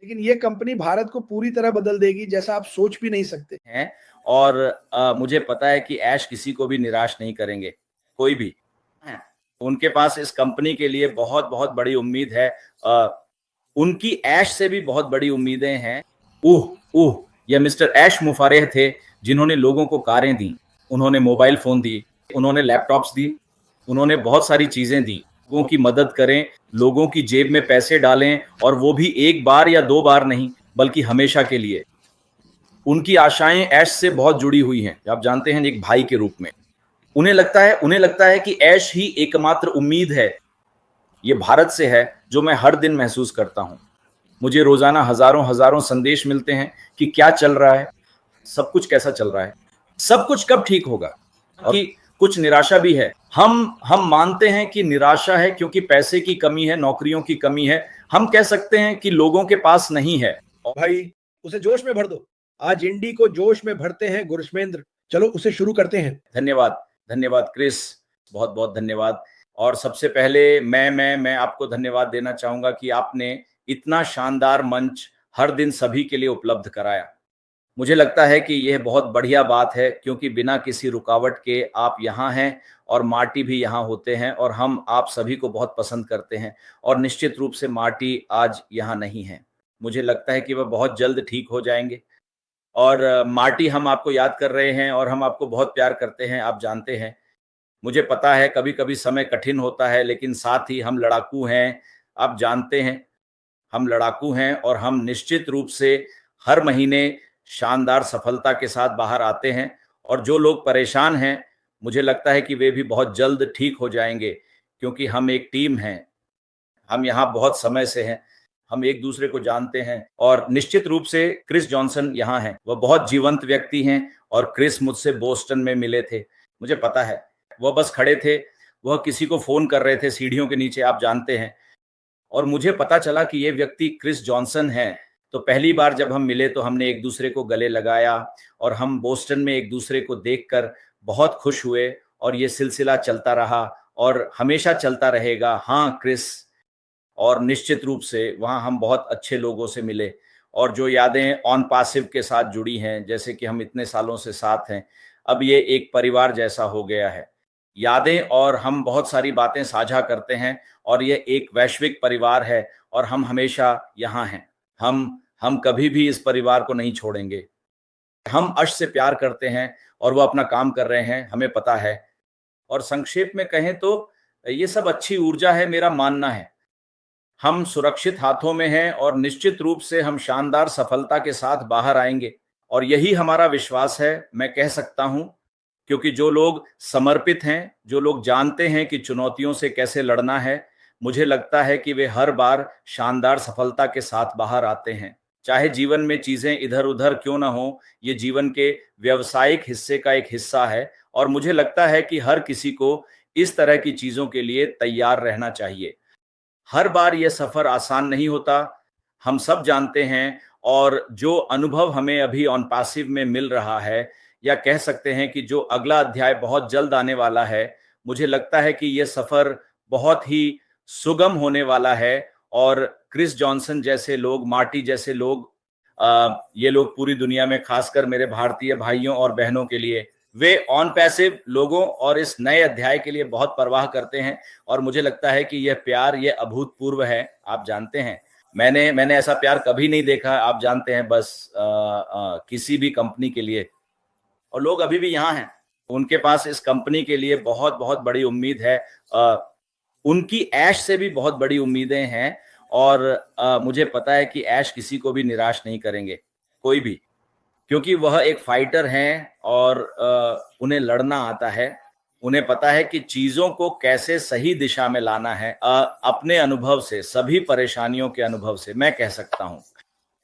लेकिन ये कंपनी भारत को पूरी तरह बदल देगी, जैसा आप सोच भी नहीं सकते हैं। और मुझे पता है कि ऐश किसी को भी निराश नहीं करेंगे, कोई भी। उनके पास इस कंपनी के लिए बहुत बहुत बड़ी उम्मीद है। उनकी ऐश से भी बहुत बड़ी उम्मीदें हैं। ये मिस्टर ऐश मुफारेह थे जिन्होंने लोगों को कारें दी, उन्होंने मोबाइल फोन दी, उन्होंने लैपटॉप्स दी, उन्होंने बहुत सारी चीजें दी। लोगों की मदद करें, लोगों की जेब में पैसे डालें, और वो भी एक बार या दो बार नहीं, बल्कि हमेशा के लिए। उनकी आशाएं ऐश से बहुत जुड़ी हुई हैं, आप जानते हैं, एक भाई के रूप में। उन्हें लगता है कि ऐश ही एकमात्र उम्मीद है, ये भारत से है, जो मैं हर दिन महसूस करता हूं। मुझे रोजाना हजारों हजारों संदेश मिलते हैं कि क्या चल रहा है, सब कुछ कैसा चल रहा है, सब कुछ कब ठीक होगा। और कि कुछ निराशा भी है। हम मानते हैं कि निराशा है क्योंकि पैसे की कमी है, नौकरियों की कमी है। हम कह सकते हैं कि लोगों के पास नहीं है। भाई, उसे जोश में भर दो। आज इंडी को जोश में भरते हैं गुरश्मेंद्र। चलो उसे शुरू करते हैं। धन्यवाद, धन्यवाद क्रिस, बहुत बहुत धन्यवाद। और सबसे पहले मैं आपको धन्यवाद देना चाहूंगा कि आपने इतना शानदार मंच हर दिन सभी के लिए उपलब्ध कराया। मुझे लगता है कि यह बहुत बढ़िया बात है, क्योंकि बिना किसी रुकावट के आप यहाँ हैं, और मार्टी भी यहाँ होते हैं, और हम आप सभी को बहुत पसंद करते हैं। और निश्चित रूप से मार्टी आज यहाँ नहीं है। मुझे लगता है कि वह बहुत जल्द ठीक हो जाएंगे। और मार्टी, हम आपको याद कर रहे हैं और हम आपको बहुत प्यार करते हैं, आप जानते हैं। मुझे पता है कभी कभी समय कठिन होता है, लेकिन साथ ही हम लड़ाकू हैं, आप जानते हैं। हम लड़ाकू हैं, और हम निश्चित रूप से हर महीने शानदार सफलता के साथ बाहर आते हैं। और जो लोग परेशान हैं, मुझे लगता है कि वे भी बहुत जल्द ठीक हो जाएंगे, क्योंकि हम एक टीम हैं। हम यहाँ बहुत समय से हैं, हम एक दूसरे को जानते हैं। और निश्चित रूप से क्रिस जॉनसन यहाँ हैं, वह बहुत जीवंत व्यक्ति हैं। और क्रिस मुझसे बोस्टन में मिले थे, मुझे पता है। वह बस खड़े थे, वह किसी को फोन कर रहे थे सीढ़ियों के नीचे, आप जानते हैं। और मुझे पता चला कि ये व्यक्ति क्रिस जॉनसन है। तो पहली बार जब हम मिले तो हमने एक दूसरे को गले लगाया, और हम बोस्टन में एक दूसरे को देखकर बहुत खुश हुए। और ये सिलसिला चलता रहा, और हमेशा चलता रहेगा। हाँ क्रिस, और निश्चित रूप से वहाँ हम बहुत अच्छे लोगों से मिले, और जो यादें ऑन पासिव के साथ जुड़ी हैं, जैसे कि हम इतने सालों से साथ हैं, अब ये एक परिवार जैसा हो गया है। यादें, और हम बहुत सारी बातें साझा करते हैं, और ये एक वैश्विक परिवार है, और हम हमेशा यहाँ हैं। हम कभी भी इस परिवार को नहीं छोड़ेंगे। हम अश से प्यार करते हैं, और वो अपना काम कर रहे हैं, हमें पता है। और संक्षेप में कहें तो ये सब अच्छी ऊर्जा है, मेरा मानना है। हम सुरक्षित हाथों में हैं, और निश्चित रूप से हम शानदार सफलता के साथ बाहर आएंगे। और यही हमारा विश्वास है, मैं कह सकता हूं, क्योंकि जो लोग समर्पित हैं, जो लोग जानते हैं कि चुनौतियों से कैसे लड़ना है, मुझे लगता है कि वे हर बार शानदार सफलता के साथ बाहर आते हैं। चाहे जीवन में चीजें इधर उधर क्यों ना हो, ये जीवन के व्यवसायिक हिस्से का एक हिस्सा है। और मुझे लगता है कि हर किसी को इस तरह की चीजों के लिए तैयार रहना चाहिए। हर बार यह सफर आसान नहीं होता, हम सब जानते हैं। और जो अनुभव हमें अभी ऑन पैसिव में मिल रहा है, या कह सकते हैं कि जो अगला अध्याय बहुत जल्द आने वाला है, मुझे लगता है कि यह सफर बहुत ही सुगम होने वाला है। और क्रिस जॉनसन जैसे लोग, मार्टी जैसे लोग, ये लोग पूरी दुनिया में, खासकर मेरे भारतीय भाइयों और बहनों के लिए, वे ऑन पैसिव लोगों और इस नए अध्याय के लिए बहुत परवाह करते हैं। और मुझे लगता है कि यह प्यार, यह अभूतपूर्व है, आप जानते हैं। मैंने ऐसा प्यार कभी नहीं देखा, आप जानते हैं, बस किसी भी कंपनी के लिए। और लोग अभी भी यहाँ हैं, उनके पास इस कंपनी के लिए बहुत बहुत बड़ी उम्मीद है। उनकी ऐश से भी बहुत बड़ी उम्मीदें हैं। और मुझे पता है कि ऐश किसी को भी निराश नहीं करेंगे, कोई भी, क्योंकि वह एक फाइटर हैं, और उन्हें लड़ना आता है। उन्हें पता है कि चीजों को कैसे सही दिशा में लाना है। अपने अनुभव से, सभी परेशानियों के अनुभव से मैं कह सकता हूं।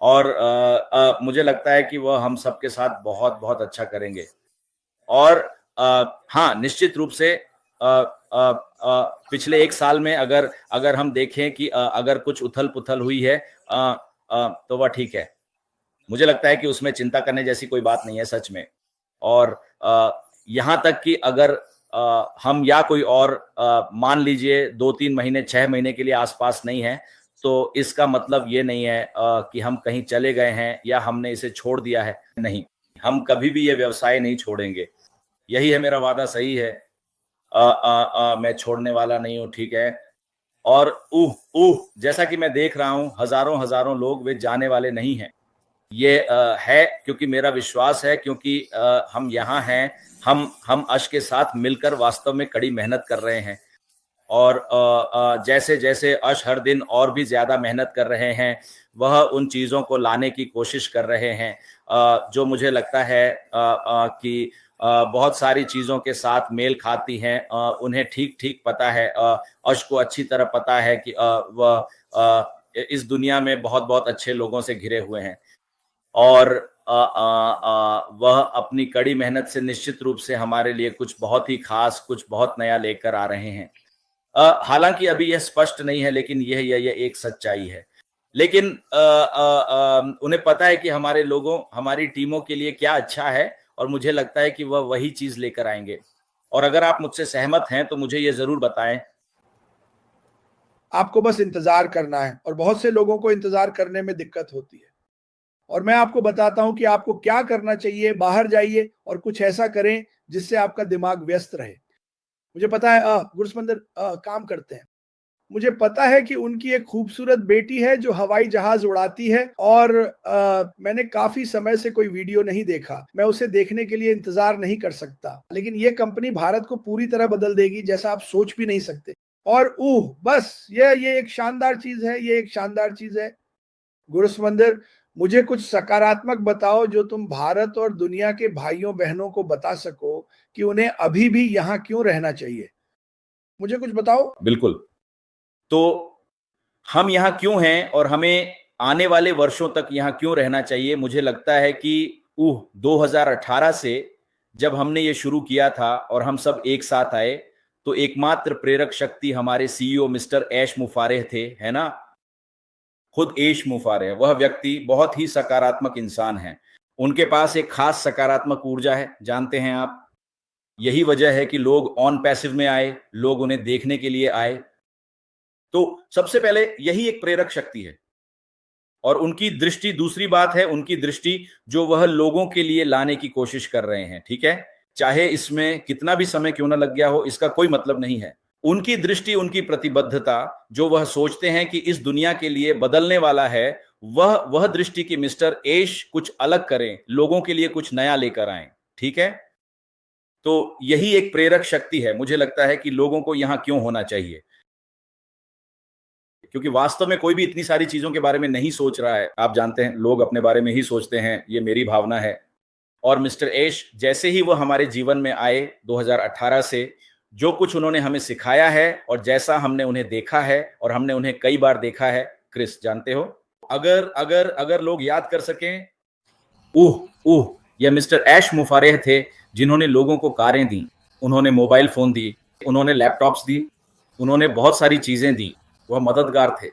और मुझे लगता है कि वह हम सबके साथ बहुत बहुत अच्छा करेंगे। और हाँ, निश्चित रूप से पिछले एक साल में अगर हम देखें कि अगर कुछ उथल पुथल हुई है, तो वह ठीक है। मुझे लगता है कि उसमें चिंता करने जैसी कोई बात नहीं है, सच में। और यहाँ तक कि अगर हम या कोई और मान लीजिए 2-3 महीने, 6 महीने के लिए आसपास नहीं है, तो इसका मतलब ये नहीं है कि हम कहीं चले गए हैं या हमने इसे छोड़ दिया है। नहीं, हम कभी भी ये व्यवसाय नहीं छोड़ेंगे। यही है मेरा वादा, सही है। मैं छोड़ने वाला नहीं हूँ, ठीक है। और जैसा कि मैं देख रहा हूँ हजारों हजारों लोग वे जाने वाले नहीं हैं। ये है क्योंकि मेरा विश्वास है, क्योंकि हम यहाँ हैं, हम अश के साथ मिलकर वास्तव में कड़ी मेहनत कर रहे हैं। और जैसे जैसे अश हर दिन और भी ज्यादा मेहनत कर रहे हैं, वह उन चीजों को लाने की कोशिश कर रहे हैं जो मुझे लगता है कि बहुत सारी चीजों के साथ मेल खाती हैं। उन्हें ठीक ठीक पता है, अश को अच्छी तरह पता है कि वह इस दुनिया में बहुत बहुत अच्छे लोगों से घिरे हुए हैं और वह अपनी कड़ी मेहनत से निश्चित रूप से हमारे लिए कुछ बहुत ही खास, कुछ बहुत नया लेकर आ रहे हैं। हालांकि अभी यह स्पष्ट नहीं है, लेकिन यह एक सच्चाई है। लेकिन उन्हें पता है कि हमारे लोगों, हमारी टीमों के लिए क्या अच्छा है, और मुझे लगता है कि वह वही चीज लेकर आएंगे। और अगर आप मुझसे सहमत हैं तो मुझे ये जरूर बताएं। आपको बस इंतजार करना है, और बहुत से लोगों को इंतजार करने में दिक्कत होती है। और मैं आपको बताता हूं कि आपको क्या करना चाहिए। बाहर जाइए और कुछ ऐसा करें जिससे आपका दिमाग व्यस्त रहे। मुझे पता है गुरसमंदर काम करते हैं। मुझे पता है कि उनकी एक खूबसूरत बेटी है जो हवाई जहाज उड़ाती है, और मैंने काफी समय से कोई वीडियो नहीं देखा। मैं उसे देखने के लिए इंतजार नहीं कर सकता। लेकिन ये कंपनी भारत को पूरी तरह बदल देगी, जैसा आप सोच भी नहीं सकते। और बस ये एक शानदार चीज है, ये एक शानदार चीज है। गुरसमंदर, मुझे कुछ सकारात्मक बताओ जो तुम भारत और दुनिया के भाइयों बहनों को बता सको कि उन्हें अभी भी यहाँ क्यों रहना चाहिए। मुझे कुछ बताओ। बिल्कुल। तो हम यहाँ क्यों हैं और हमें आने वाले वर्षों तक यहाँ क्यों रहना चाहिए। मुझे लगता है कि 2018 से जब हमने ये शुरू किया था और हम सब एक साथ आए, तो एकमात्र प्रेरक शक्ति हमारे सीईओ मिस्टर ऐश मुफारेह थे, है ना। खुद ऐश मुफारेह, वह व्यक्ति बहुत ही सकारात्मक इंसान है। उनके पास एक खास सकारात्मक ऊर्जा है, जानते हैं आप। यही वजह है कि लोग ऑन पैसिव में आए, लोग उन्हें देखने के लिए आए। तो सबसे पहले यही एक प्रेरक शक्ति है। और उनकी दृष्टि, दूसरी बात है उनकी दृष्टि जो वह लोगों के लिए लाने की कोशिश कर रहे हैं, ठीक है। चाहे इसमें कितना भी समय क्यों ना लग गया हो, इसका कोई मतलब नहीं है। उनकी दृष्टि, उनकी प्रतिबद्धता, जो वह सोचते हैं कि इस दुनिया के लिए बदलने वाला है, वह दृष्टि की मिस्टर ऐश कुछ अलग करें, लोगों के लिए कुछ नया लेकर आए, ठीक है। तो यही एक प्रेरक शक्ति है। मुझे लगता है कि लोगों को यहां क्यों होना चाहिए, क्योंकि वास्तव में कोई भी इतनी सारी चीजों के बारे में नहीं सोच रहा है। आप जानते हैं, लोग अपने बारे में ही सोचते हैं, ये मेरी भावना है। और मिस्टर ऐश जैसे ही वो हमारे जीवन में आए 2018 से, जो कुछ उन्होंने हमें सिखाया है और जैसा हमने उन्हें देखा है, और हमने उन्हें कई बार देखा है, क्रिस जानते हो, अगर लोग याद कर सकें, यह मिस्टर ऐश मुफारेह थे जिन्होंने लोगों को कारें दी, उन्होंने मोबाइल फोन दी, उन्होंने लैपटॉप्स दी, उन्होंने बहुत सारी चीजें दी। वह मददगार थे।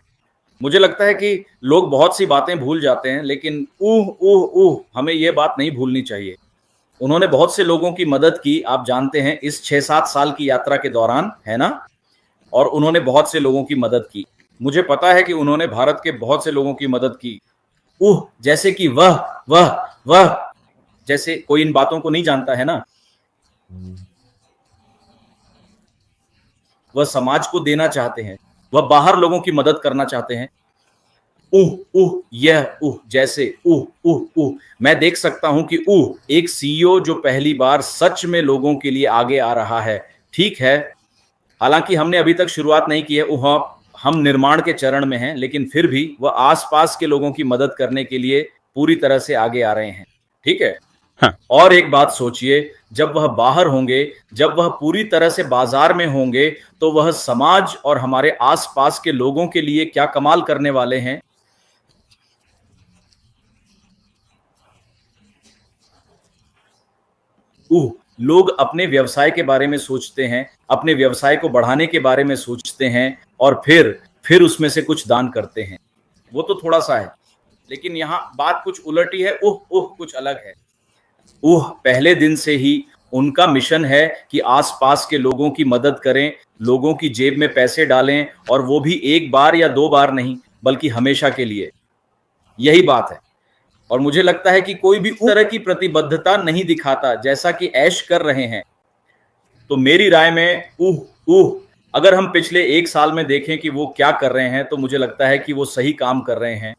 मुझे लगता है कि लोग बहुत सी बातें भूल जाते हैं, लेकिन हमें यह बात नहीं भूलनी चाहिए। उन्होंने बहुत से लोगों की मदद की, आप जानते हैं, इस 6-7 साल की यात्रा के दौरान, है ना। और उन्होंने बहुत से लोगों की मदद की। मुझे पता है कि उन्होंने भारत के बहुत से लोगों की मदद की। जैसे कि वह जैसे कोई इन बातों को नहीं जानता है ना। वह समाज को देना चाहते हैं, वह बाहर लोगों की मदद करना चाहते हैं। जैसे मैं देख सकता हूं कि एक सीईओ जो पहली बार सच में लोगों के लिए आगे आ रहा है, ठीक है। हालांकि हमने अभी तक शुरुआत नहीं की है, हम निर्माण के चरण में हैं, लेकिन फिर भी वह आसपास के लोगों की मदद करने के लिए पूरी तरह से आगे आ रहे हैं, ठीक है। हाँ। और एक बात सोचिए, जब वह बाहर होंगे, जब वह पूरी तरह से बाजार में होंगे, तो वह समाज और हमारे आसपास के लोगों के लिए क्या कमाल करने वाले हैं। लोग अपने व्यवसाय के बारे में सोचते हैं, अपने व्यवसाय को बढ़ाने के बारे में सोचते हैं, और फिर उसमें से कुछ दान करते हैं। वो तो थोड़ा सा है, लेकिन यहाँ बात कुछ उलटी है। कुछ अलग है। पहले दिन से ही उनका मिशन है कि आसपास के लोगों की मदद करें, लोगों की जेब में पैसे डालें, और वो भी एक बार या 2 बार नहीं, बल्कि हमेशा के लिए। यही बात है। और मुझे लगता है कि कोई भी उस तरह की प्रतिबद्धता नहीं दिखाता जैसा कि ऐश कर रहे हैं। तो मेरी राय में अगर हम पिछले 1 साल में देखें कि वो क्या कर रहे हैं, तो मुझे लगता है कि वो सही काम कर रहे हैं।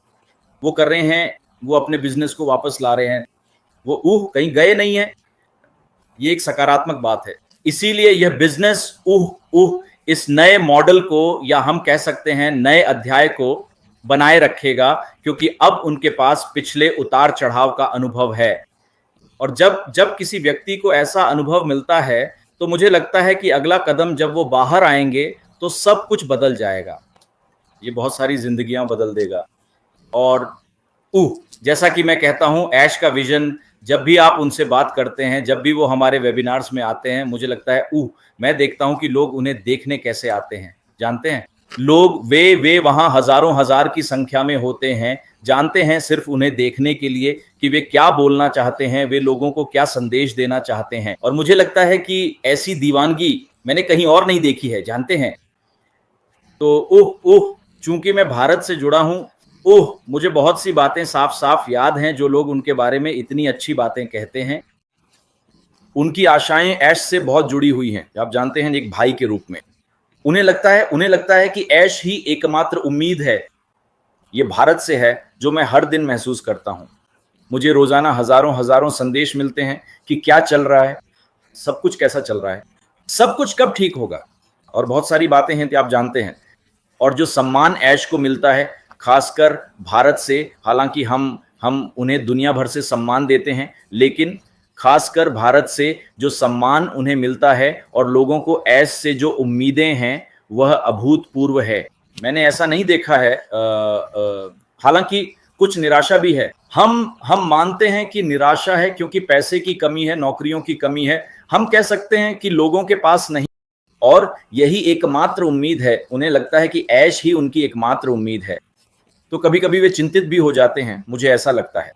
वो कर रहे हैं, वो अपने बिजनेस को वापस ला रहे हैं, वो कहीं गए नहीं है। ये एक सकारात्मक बात है। इसीलिए यह बिजनेस इस नए मॉडल को, या हम कह सकते हैं नए अध्याय को बनाए रखेगा, क्योंकि अब उनके पास पिछले उतार चढ़ाव का अनुभव है। और जब जब किसी व्यक्ति को ऐसा अनुभव मिलता है, तो मुझे लगता है कि अगला कदम जब वो बाहर आएंगे तो सब कुछ बदल जाएगा। ये बहुत सारी जिंदगियां बदल देगा। और जैसा कि मैं कहता हूं, ऐश का विजन, जब भी आप उनसे बात करते हैं, जब भी वो हमारे वेबिनार्स में आते हैं, मुझे लगता है मैं देखता हूं कि लोग उन्हें देखने कैसे आते हैं। जानते हैं, लोग वे वहां हजारों हजार की संख्या में होते हैं, जानते हैं सिर्फ उन्हें देखने के लिए कि वे क्या बोलना चाहते हैं, वे लोगों को क्या संदेश देना चाहते हैं। और मुझे लगता है कि ऐसी दीवानगी मैंने कहीं और नहीं देखी है, जानते हैं। तो चूंकि मैं भारत से जुड़ा हूं, मुझे बहुत सी बातें साफ साफ याद हैं जो लोग उनके बारे में इतनी अच्छी बातें कहते हैं। उनकी आशाएं ऐश से बहुत जुड़ी हुई हैं, आप जानते हैं, एक भाई के रूप में। उन्हें लगता है कि ऐश ही एकमात्र उम्मीद है, ये भारत से है, जो मैं हर दिन महसूस करता हूं। मुझे रोजाना हजारों हजारों संदेश मिलते हैं कि क्या चल रहा है, सब कुछ कैसा चल रहा है, सब कुछ कब ठीक होगा, और बहुत सारी बातें हैं कि आप जानते हैं। और जो सम्मान ऐश को मिलता है, खासकर भारत से, हालांकि हम उन्हें दुनिया भर से सम्मान देते हैं, लेकिन खासकर भारत से जो सम्मान उन्हें मिलता है और लोगों को ऐश से जो उम्मीदें हैं, वह अभूतपूर्व है। मैंने ऐसा नहीं देखा है। हालांकि कुछ निराशा भी है। हम मानते हैं कि निराशा है क्योंकि पैसे की कमी है, नौकरियों की कमी है। हम कह सकते हैं कि लोगों के पास नहीं, और यही एकमात्र उम्मीद है। उन्हें लगता है कि ऐश ही उनकी एकमात्र उम्मीद है। तो कभी कभी वे चिंतित भी हो जाते हैं, मुझे ऐसा लगता है।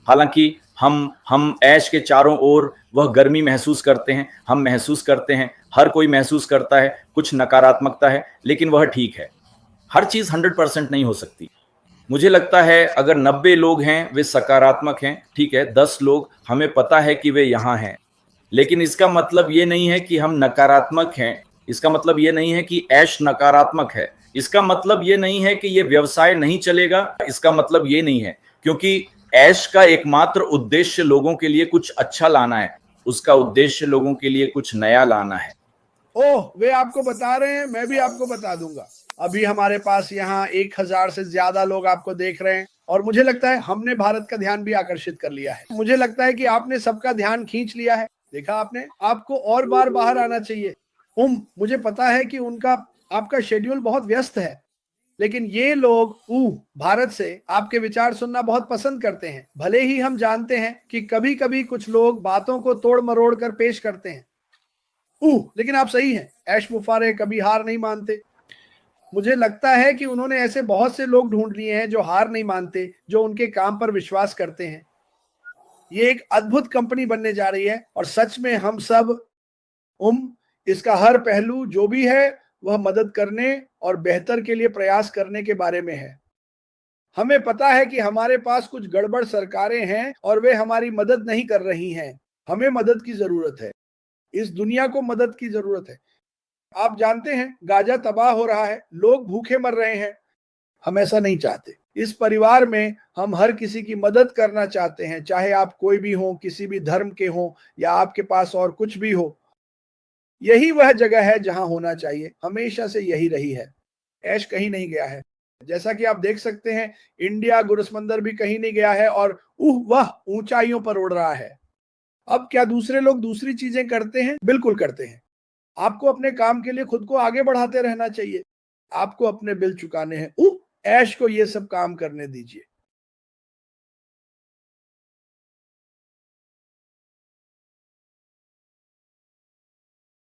हालांकि हम ऐश के चारों ओर वह गर्मी महसूस करते हैं, हम महसूस करते हैं, हर कोई महसूस करता है, कुछ नकारात्मकता है, लेकिन वह ठीक है। हर चीज 100% नहीं हो सकती। मुझे लगता है अगर 90 लोग हैं वे सकारात्मक हैं, ठीक है, 10 लोग हमें पता है कि वे यहाँ हैं, लेकिन इसका मतलब ये नहीं है कि हम नकारात्मक हैं। इसका मतलब ये नहीं है कि ऐश नकारात्मक है। इसका मतलब ये नहीं है कि ये व्यवसाय नहीं चलेगा। इसका मतलब ये नहीं है, क्योंकि ऐश का एकमात्र उद्देश्य लोगों के लिए कुछ अच्छा लाना है। उसका उद्देश्य लोगों के लिए कुछ नया लाना है। वे आपको बता रहे हैं, मैं भी आपको बता दूंगा। अभी हमारे पास यहाँ 1000 से ज्यादा लोग आपको देख रहे हैं, और मुझे लगता है हमने भारत का ध्यान भी आकर्षित कर लिया है। मुझे लगता है कि आपने सबका ध्यान खींच लिया है। देखा आपने, आपको और बार बाहर आना चाहिए। मुझे पता है कि आपका शेड्यूल बहुत व्यस्त है, लेकिन ये लोग भारत से आपके विचार सुनना बहुत पसंद करते हैं। भले ही हम जानते हैं कि कभी कभी कुछ लोग बातों को तोड़ मरोड़ कर पेश करते हैं, लेकिन आप सही हैं। ऐश मुफारे कभी हार नहीं मानते। मुझे लगता है कि उन्होंने ऐसे बहुत से लोग ढूंढ लिए हैं जो हार नहीं मानते, जो उनके काम पर विश्वास करते हैं। ये एक अद्भुत कंपनी बनने जा रही है, और सच में हम सब इसका हर पहलू जो भी है वह मदद करने और बेहतर के लिए प्रयास करने के बारे में है। हमें पता है कि हमारे पास कुछ गड़बड़ सरकारें हैं और वे हमारी मदद नहीं कर रही हैं। हमें मदद की जरूरत है, इस दुनिया को मदद की जरूरत है। आप जानते हैं, गाजा तबाह हो रहा है, लोग भूखे मर रहे हैं। हम ऐसा नहीं चाहते। इस परिवार में हम हर किसी की मदद करना चाहते हैं, चाहे आप कोई भी हो, किसी भी धर्म के हो, या आपके पास और कुछ भी हो। यही वह जगह है जहां होना चाहिए, हमेशा से यही रही है। ऐश कहीं नहीं गया है। जैसा कि आप देख सकते हैं, इंडिया गुरसमंदर भी कहीं नहीं गया है, और वह ऊंचाइयों पर उड़ रहा है। अब क्या दूसरे लोग दूसरी चीजें करते हैं? बिल्कुल करते हैं। आपको अपने काम के लिए खुद को आगे बढ़ाते रहना चाहिए। आपको अपने बिल चुकाने हैं। ऐश को ये सब काम करने दीजिए।